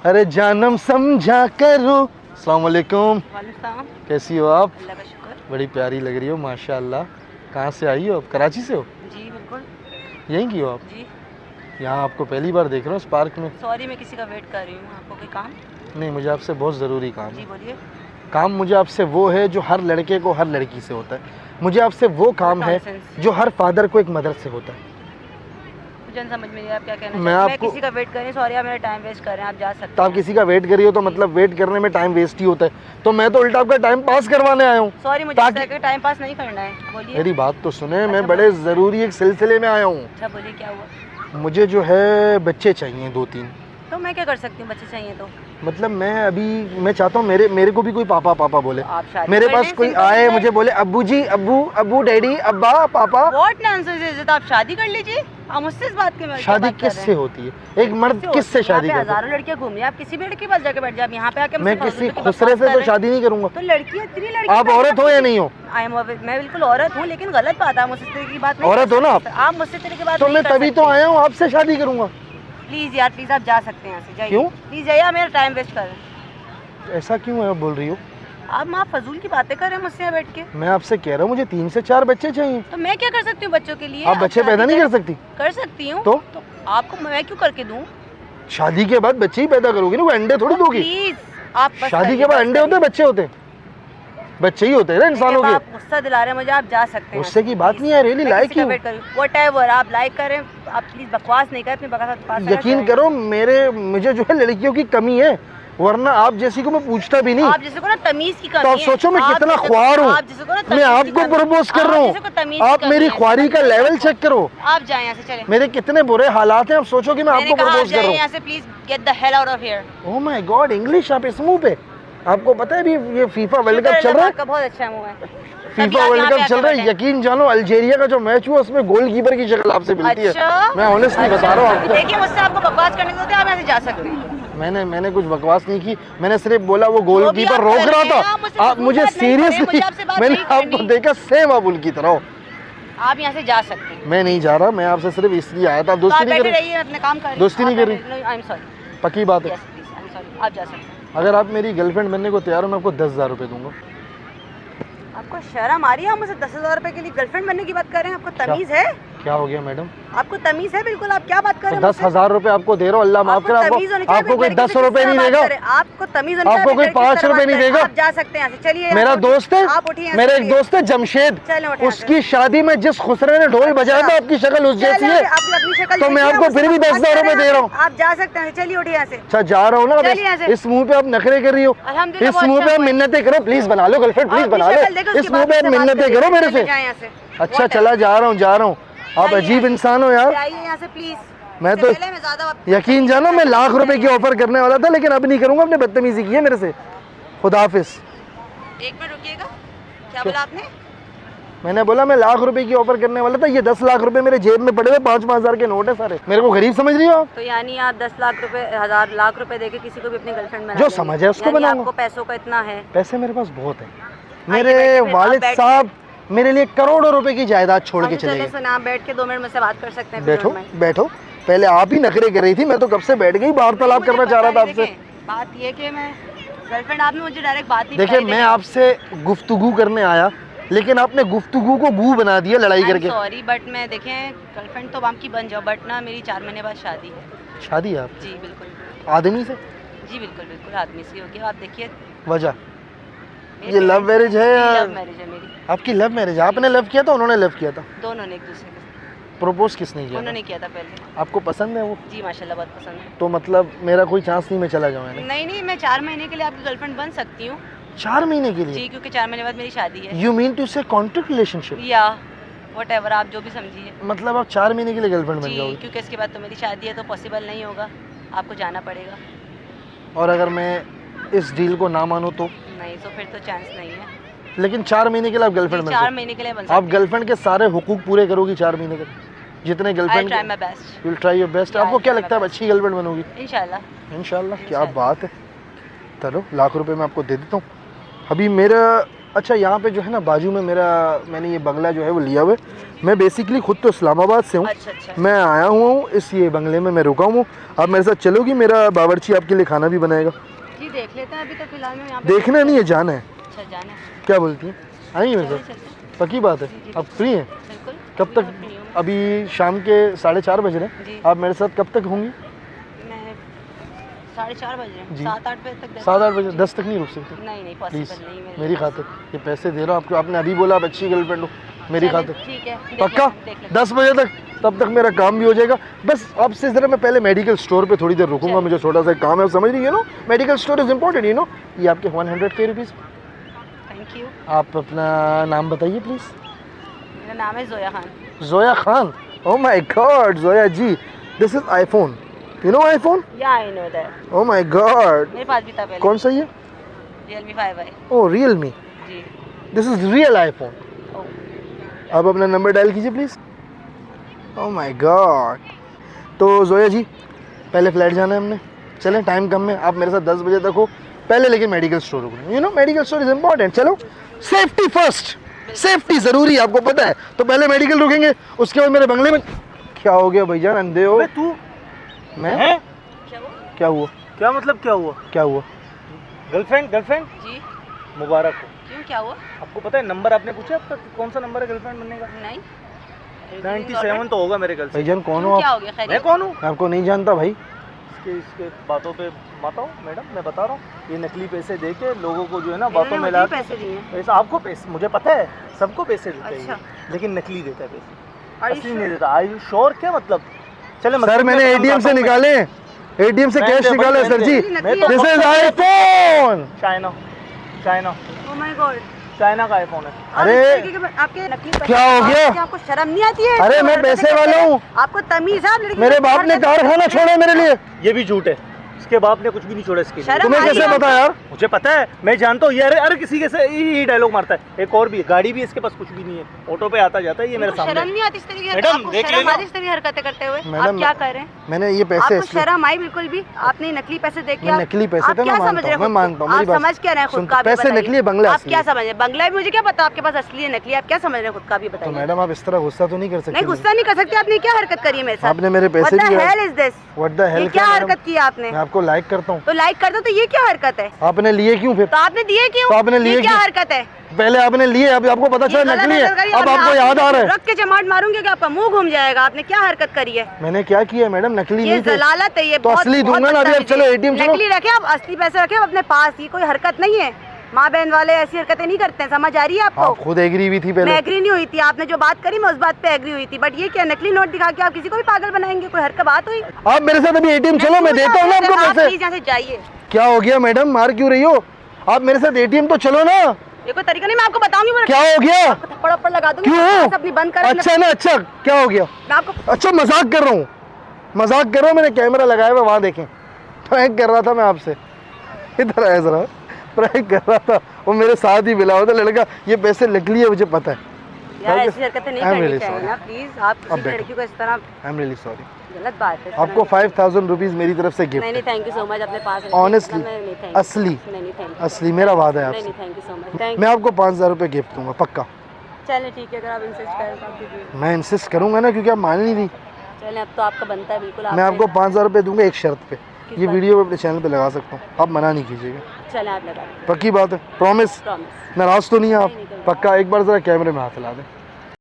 अरे जानम समझा करो। अस्सलाम वालेकुम। वालेकुम। कैसी हो आप? अल्लाह का शुक्र। बड़ी प्यारी लग रही हो माशाल्लाह। कहाँ से आई हो आप? कराची से हो? जी बिल्कुल। यहीं की हो आप? जी यहाँ आपको पहली बार देख रहा हूँ इस पार्क में। सॉरी, मैं किसी का वेट कर रही हूँ। आपको कोई काम? नहीं, मुझे आपसे बहुत ज़रूरी काम जी है। बोलिए। काम मुझे आपसे वो है जो हर लड़के को हर लड़की से होता है। मुझे आपसे वो काम है nonsense। जो हर फादर को एक मदर से होता है। मुझे समझ में नहीं आप क्या कहना मैं चाहते हैं। मैं आपको- किसी का वेट कर रही हूँ। सॉरी, आप मेरा टाइम वेस्ट कर रहे हैं। आप जा सकते तो आप हैं। किसी का वेट करी हो तो मतलब वेट करने में टाइम वेस्ट ही होता है। तो मैं तो उल्टा आपका टाइम पास करवाने आया हूँ। सॉरी, मुझे ताकि- इस तरह का टाइम पास नहीं करना है। बोलिए। मेरी बात तो सुने, मैं अच्छा, बड़े ज़रूरी एक सिलसिले में आया हूँ। अच्छा बोलिए, क्या हुआ? मुझे जो है बच्चे चाहिए 2-3। तो मैं क्या कर सकती हूँ? बच्चे चाहिए तो मतलब मैं चाहता हूँ मेरे को भी कोई पापा पापा बोले। तो आप शादी मेरे कर पास लें, कोई सिंपल आए सा है। मुझे बोले अब्बू जी, अब्बू डैडी, अब्बा पापा। What nonsense is it? आप शादी कर लीजिए। आप मुझसे इस बात के शादी किससे होती है? एक मर्द किससे शादी करता है? हजारों लड़कियां घूम रही हैं। आप किसी भी लड़की के पास जाके बैठ जाए। आप यहाँ पे आके मैं मुझसे किसी फालतू की खुसरे बकवास से कर तो रहे हैं। शादी नहीं करूंगा। तो लड़कियां इतनी लड़की आप औरत हो या नहीं हो? मैं बिल्कुल औरत हूँ, लेकिन गलत बात है। आप मुझसे इस तरह की बात नहीं औरत कर हो ना सकते। आप मुझसे इस तरह की बात तो नहीं मैं कर तभी तो सकते। आया हूँ आपसे शादी करूंगा। प्लीज यार, प्लीज आप जा सकते हैं यहाँ से। जाइए। क्यों? प्लीज जाइए, आप मेरा टाइम वेस्ट कर रहे हैं। ऐसा क्यों है आप बोल रही हो? आप फजूल की बातें कर रहे हैं मुझसे यहाँ बैठ के। मैं आपसे कह रहा हूँ मुझे 3 से 4 बच्चे चाहिए। तो मैं क्या कर सकती हूँ बच्चों के लिए? आप बच्चे शादी पैदा नहीं कर सकती? कर सकती हूँ। तो आपको मैं क्यों करके दूँ? शादी के बाद बच्चे ही पैदा करोगी ना, वो अंडे थोड़ी दोगी। प्लीज आप बस शादी करिए, के बाद बस अंडे होते हैं, करिए। बच्चे होते हैं? बच्चे ही होते हैं ना इंसानों आप के। गुस्सा दिला रहे हैं मुझे। आप जा सकते हैं। गुस्से की बात नहीं है, रियली लाइक यू। व्हाटएवर आप लाइक करें। आप प्लीज बकवास नहीं करें। अपनी बकवास यकीन करो मुझे जो है लड़कियों की कमी है, वरना आप जैसी को मैं पूछता भी नहीं। आप जैसे को ना तमीज की कमी तो आप है। सोचो मैं आप कितना जैसे को- ख्वार हूँ। आप जैसे को ना तमीज मैं की आपको कमी- प्रपोज कर आप रहा जैसे को तमीज हूँ। की आप कमी मेरी है। ख्वारी का लेवल चेक करो। आप जाए यहाँ से, चले। मेरे कितने बुरे हालात हैं, आप सोचो कि मैं मैंने आपको कहा आप प्रपोज कर जाए रहा यहाँ से। Please get the hell out of here. हूँ। ओह माय गॉड, इंग्लिश आप इस मुंह पे। आपको पता है अभी ये फीफा वर्ल्ड कप चल रहा है। आपका बहुत अच्छा मुंह है। फीफा वर्ल्ड कप चल रहा है। यकीन जानो अल्जीरिया का जो मैच हुआ उसमें गोलकीपर की शक्ल आपसे मिलती है। अच्छा? मैं ऑनेस्टली बता रहा हूँ आपको। देखिए, मुझसे आपको बकवास करने को होते हैं। आप यहाँ से जा सकते हैं। मैंने कुछ बकवास नहीं की। मैंने सिर्फ बोला वो जो भी गोलकीपर आप रोक कर रहा रहे हैं, था। आप मुझसे आप फजूल मुझे बात नहीं करें, सीरियसली मुझे आपसे बात मैंने नहीं आपको करनी। देखा सेम अबुल की तरह हो। आप यहाँ से जा सकते हैं। मैं नहीं जा रहा, मैं आपसे सिर्फ इसलिए आया था। तो दोस्ती आप नहीं बैठे कर रहिए, अपने काम कर। दोस्ती नहीं कर रही? I am sorry. पक्की बात है? Yes please, I am sorry. आप जा सकते हैं। अगर आप मेरी गर्लफ्रेंड बनने को तैयार हो, मैं आपको 10,000 रुपये दूंगा। आपको शर्म आ रही है? आप मुझसे 10,000 रुपए के लिए गर्लफ्रेंड बनने की बात कर रहे हैं? आपको तमीज है? क्या हो गया मैडम? आपको तमीज है बिल्कुल? आप क्या बात कर तो रहे हैं? 10,000 रुपये आपको दे रहा हूँ, अल्लाह माफ करे। आपको कोई 10 रुपए नहीं देगा? आपको तमीज आपको कोई 5 रुपए नहीं देगा? आप जा सकते हैं यहाँ से। चलिए। मेरा दोस्त है, आप उठिए। मेरा एक दोस्त है जमशेद, चलो, उठिए। उसकी शादी में जिस खुसरे ने ढोल बजाया था, आपकी शक्ल उस जैसी है। अपनी शक्ल तो मैं देखिए, आपको फिर भी 10,000 रुपए दे रहा हूँ। आप जा सकते हैं। चलिए उठिए यहाँ से। अच्छा जा रहा हूँ ना। चलिए यहाँ से। इस मुंह पे आप नखरे कर रही हो, अल्हम्दुलिल्लाह इस बहुत मुंह पे अच्छा आप हुआ है। मिन्नतें करो। प्लीज बना लो गर्लफ्रेंड, प्लीज अपनी बना लो। शक्ल देखो, उसके इस मुंह बाद पे आप मुझसे बात मिन्नतें करिए। करो मेरे चलिए से। जाएं यहाँ से। अच्छा चला जा रहा हूँ। आप जाइए अजीब यहाँ इंसान हो यार। आइए यहाँ से प्लीज। मैं तो यकीन जानो मैं लाख रुपए की ऑफर करने वाला था, लेकिन अब नहीं करूंगा। आपने बदतमीजी की है मेरे से। खुदा हाफिज। 1 मिनट रुकिएगा। क्या बोला आपने? मैंने बोला मैं लाख रुपए की ऑफर करने वाला था। ये 10 लाख रुपए मेरे जेब में पड़े हुए 5-5 हजार के नोट है सारे। मेरे को गरीब समझ रही हो आप? तो यानी आप 10 लाख रुपए, 1,000 लाख रुपए देके किसी को भी अपनी गर्लफ्रेंड बना जो लेंगे? समझ है उसको यानी बनाऊंगा। आपको पैसों का इतना है? पैसे मेरे पास बहुत है। आइए मेरे बैठिए, फिर आप वालिद बैठिए। साहब मेरे लिए करोड़ों रुपए की जायदाद छोड़ के चले गए। सुना, आप बैठ के 2 मिनट में से बात कर सकते हैं। बैठो बैठो। पहले आप ही नखरे कर रही थी, मैं तो कब से बैठ गई, वार्तालाप करना चाह रहा था आपसे। बात ये कि मैं गर्लफ्रेंड, आपने मुझे डायरेक्ट बात नहीं देखिए मैं आपसे गुफ्तगू करने आया, लेकिन आपने गुफ्तगू को गू बना दिया लड़ाई करके। सॉरी बट मैं देखें, गर्लफ्रेंड तो आपकी बन जाओ, बट ना मेरी 4 महीने बाद शादी है। शादी है आप? जी बिल्कुल। आदमी से? जी बिल्कुल बिल्कुल, आदमी से होगी। आप देखिए वजह ये लव मैरिज है या? लव मैरिज है मेरी। आपकी लव मैरिज? आपने लव किया था, उन्होंने लव किया था? दोनों ने एक दूसरे को। प्रपोज किसने किया था? उन्होंने किया था पहले। आपको पसंद है वो? जी माशाल्लाह बहुत पसंद है। तो मतलब मेरा कोई चांस नहीं मैं चला जाऊँ? नहीं, मैं 4 महीने के लिए आपकी गर्लफ्रेंड बन सकती हूँ। 4 महीने के लिए? जी, क्योंकि 4 महीने बाद मेरी शादी है। यू मीन टू से कॉन्ट्रैक्ट रिलेशनशिप? या व्हाटएवर, आप जो भी समझिए। मतलब आप 4 महीने के लिए गर्लफ्रेंड बन जी, जाओगे? क्योंकि इसके बाद तो मेरी शादी है, तो पॉसिबल नहीं होगा, आपको जाना पड़ेगा। और अगर मैं इस डील को ना मानूं तो? नहीं, तो फिर तो चांस नहीं है। लेकिन 4 महीने के लिए आप गर्लफ्रेंड बन 4 सकते? महीने के लिए बन आप सकती गर्लफ्रेंड के सारे हुकूक पूरे करोगी 4 महीने के? जितने हूँ। I'll girlfriend try my best। You will try your best. Yeah, आपको I'll क्या try my लगता है आप best। अच्छी गर्लफ्रेंड बनोगी? इंशाल्लाह। इंशाल्लाह। क्या इंशाल्लाह। बात है। चलो लाख रुपए मैं आपको दे देता हूँ अभी। मेरा अच्छा यहाँ पे जो है ना बाजू में मैंने ये बंगला जो है वो लिया हुआ है, मैं बेसिकली खुद तो इस्लामाबाद से हूँ। अच्छा अच्छा। मैं आया हुआ हूँ इस ये बंगले में मैं रुका हूँ। आप मेरे साथ चलोगी? मेरा बावर्ची आपके लिए खाना भी बनाएगा। जी देख लेते हैं, अभी तो फिलहाल में यहाँ पे देखना नहीं है, जाना है। अच्छा जाना है। क्या बोलती हैं? आएंगी मेरे चलिए साथ? चलते हैं। पक्की बात है? आप फ्री हैं? बिल्कुल। कब तक? फ्री हूँ। अभी शाम के 4:30 बज रहे जी। हैं। आप मेरे साथ कब तक होंगी? मैं 4:30 बज रहे हैं, जी। 7-8 बजे तक। 7-8 बजे? 10 तक नहीं रुक सकते? नहीं नहीं प्लीज़ पॉसिबल नहीं मेरी खातिर ये पैसे दे रहा हूँ आपको। आपने अभी बोला आप अच्छी गर्लफ्रेंड हो, मेरी खातिर। ठीक है देख पक्का? लेते हैं, देख लेते 10 बजे तक, तब तक मेरा काम भी हो जाएगा। बस आपसे ज़रा मैं पहले मेडिकल स्टोर पे थोड़ी देर रुकूंगा, मुझे छोटा सा काम है, आप समझ रही है no? Medical store is important you know. ये आपके 100K रुपीज़। हैं। Thank you. आप अपना नाम बताइए प्लीज़। मेरा नाम है Zoya Khan. Zoya Khan? Oh my god Zoya ji, this is iPhone, you know iPhone? Yeah I know that. Oh my god, मेरे पास भी था पहले। कौन सा ये? Realme 5i। ओह रियलमी, जी। This is real iPhone. Oh आप अपना नंबर डायल कीजिए प्लीज़। Oh my god. तो जोया जी पहले फ्लैट जाना है हमने, चलें टाइम कम है, आप मेरे साथ 10 बजे तक हो पहले, लेकिन मेडिकल स्टोर रुकना, you know medical store is important. चलो सेफ्टी फर्स्ट, सेफ्टी ज़रूरी है आपको पता है, तो पहले मेडिकल रुकेंगे, उसके बाद मेरे बंगले में। क्या हो गया भाईजान, अंधे हो? तू मैं? क्या हुआ? क्या हुआ? क्या मतलब क्या हुआ? क्या हुआ? गर्लफ्रेंड गर्लफ्रेंड जी मुबारक हो। क्यों क्या हुआ? आपको पता है नंबर आपने पूछा आपका कौन सा नंबर है गर्लफ्रेंड बनने का? नहीं 97 तो होगा मेरे गर्ल से। भाईजान कौन हो क्यों, क्या आप? हो गया? मैं खैरियत? कौन हूँ? मैं आपको नहीं जानता भाई। इसके बातों पे मत आओ मैडम, मैं बता रहा हूँ ये नकली पैसे दे के लोगों को जो है ना बातों में मुझे ला ही पैसे दिए हैं। पैसा आपको पैसे मुझे पता है सबको पैसे देते हैं अच्छा। ये, लेकिन नकली देता है पैसे, Are you असली sure? नहीं देता। आई यू श्योर? क्या मतलब? चले सर मैंने एटीएम से निकाले, एटीएम से कैश निकाला है sir ji. This is iPhone. China China Oh my God। China का आईफोन है। अरे, आप इस तरीके के आपके नकली पैसे- क्या हो गया? क्या आपको शर्म नहीं आती है? अरे, मैं हरकतें पैसे करते वाला हैं? हूँ। आपको तमीज है? आप लड़की मेरे की बाप ने हरकतें कारखाना करते हैं? छोड़ा है मेरे लिए। ये भी झूठ है, इसके बाप ने कुछ भी नहीं छोड़ा इसके लिए। शर्म तुम्हें आ रही कैसे है पता आपको? यार? मुझे पता है, मैं जानता हूँ ये। अरे अरे किसी के से ये डायलॉग मारता है। एक और भी है, गाड़ी भी है इसके पास, कुछ भी नहीं है, ऑटो पे आता जाता है ये मेरे आपको सामने। शर्म नहीं आती इस तरीके की? मैडम, आपको देख शर्म लेना। आती इस तरह की हरकतें करते हुए? मैडम, आप क्या कर रहे हैं? मैंने ये पैसे आपको इसलिए- शर्म आई बिल्कुल भी? आपने नकली पैसे दे के मैं नकली पैसे आप थे, क्या मैं समझ मानता रहे हूँ, हैं मैं खुद मानता को? हूँ, मेरी आप बात समझ क्या रहे हैं खुद सुन, का? आप ये पैसे बताइए। नकली है, बंगला आप असली क्या है। समझ रहे हैं? बंगला भी मुझे क्या पता आपके पास असली है नकली? आप क्या समझ रहे हैं खुद का भी तो बताइए। मैडम आप इस तरह गुस्सा तो नहीं कर सकते। नहीं गुस्सा नहीं कर सकते। आपने क्या हरकत करी है मेरे साथ? आपने मेरे पैसे What भी the hell is this? What the ये हेल? क्या हरकत की आपने? मैं आपको लाइक करता हूँ, तो लाइक कर दो, तो ये क्या हरकत है? आपने लिए क्यों फिर? तो आपने दिए क्यों? तो आपने लिए ये क्या क्यों? हरकत है? पहले आपने लिए, अब आपको पता ये चला गलत नकली हरकत करी, है, अब मैं आपको याद आ रहा है। रख के चमाट मारूंगी कि आपका मुंह घूम जाएगा। आपने क्या हरकत करी है? मैंने क्या किया है मैडम? नकली ये नहीं थे। जलालत है। ये तो बहुत- असली बहुत दूंगा ना अभी। अब बदतमीजी चलो है। एटीएम चलो। नकली रखे आप, असली पैसे रखे आप अपने पास। ये कोई हरकत नहीं है। माँ बहन वाले ऐसी हरकतें नहीं करते हैं, समझ आ रही है आपको? आप खुद एग्री हुई थी मैं पहले। एग्री नहीं हुई थी। आपने जो बात करी मैं उस बात पे एग्री हुई थी, बट ये क्या नकली नोट दिखा के आप किसी को भी पागल बनाएंगे? कोई हरकत बात हुई? आप मेरे साथ अभी एटीएम चलो, मैं देता हूँ ना आपको आप पैसे। प्लीज यहाँ से जाइए। क्या हो गया मैडम, मार क्यों रही हो? आप मेरे साथ एटीएम तो चलो ना। ये कोई तरीका नहीं, मैं आपको बताऊंगी। मैं क्या हो गया? आपको थप्पड़ वप्पड़ लगा दूंगी। क्यों? आप अपनी बंद कर। अच्छा ना, अच्छा क्या हो गया? मैं आपको अच्छा मजाक कर रहा हूँ, मजाक कर रहा हूँ। मैंने कैमरा लगाया हुआ, वहाँ देखें। प्रैंक कर रहा था मैं आपसे। इधर आया जरा, प्रैंक कर रहा था। वो मेरे साथ ही मिला हुआ था लड़का। ये पैसे नकली है मुझे पता है। यार ऐसी हरकतें नहीं I'm करनी really चाहिए sorry. ना प्लीज। आप अब किसी बैठो। लड़की को इस तरह आई एम रियली सॉरी। गलत बात है। इस तरह आपको नहीं। 5000 रुपीज़ मेरी तरफ से नहीं नहीं gift. Thank you so much. अपने पास रखिए। ऑनेस्टली, नहीं नहीं thank you। असली, नहीं नहीं थैंक यू। असली मेरा वादा है नहीं आपसे। नहीं thank you so much. Thank मैं आपको 5000 रुपये गिफ्ट दूंगा पक्का। चलिए ठीक है, अगर आप इंसिस्ट करें तो आप दीजिए। मैं इंसिस्ट करूंगा ना, क्योंकि आप मान ही नहीं। चलिए अब तो आपका बनता है बिल्कुल। मैं आपको 5000 रुपये दूंगा एक शर्त पे। किस ये बात? वीडियो अपने चैनल पे लगा सकता हूँ, आप मना नहीं कीजिएगा। चलें आप लगा दीजिए। पक्की बात है? प्रॉमिस? प्रॉमिस। नाराज तो नहीं है आप? नहीं, नहीं, पक्का? एक बार ज़रा कैमरे में हाथ हिला दें।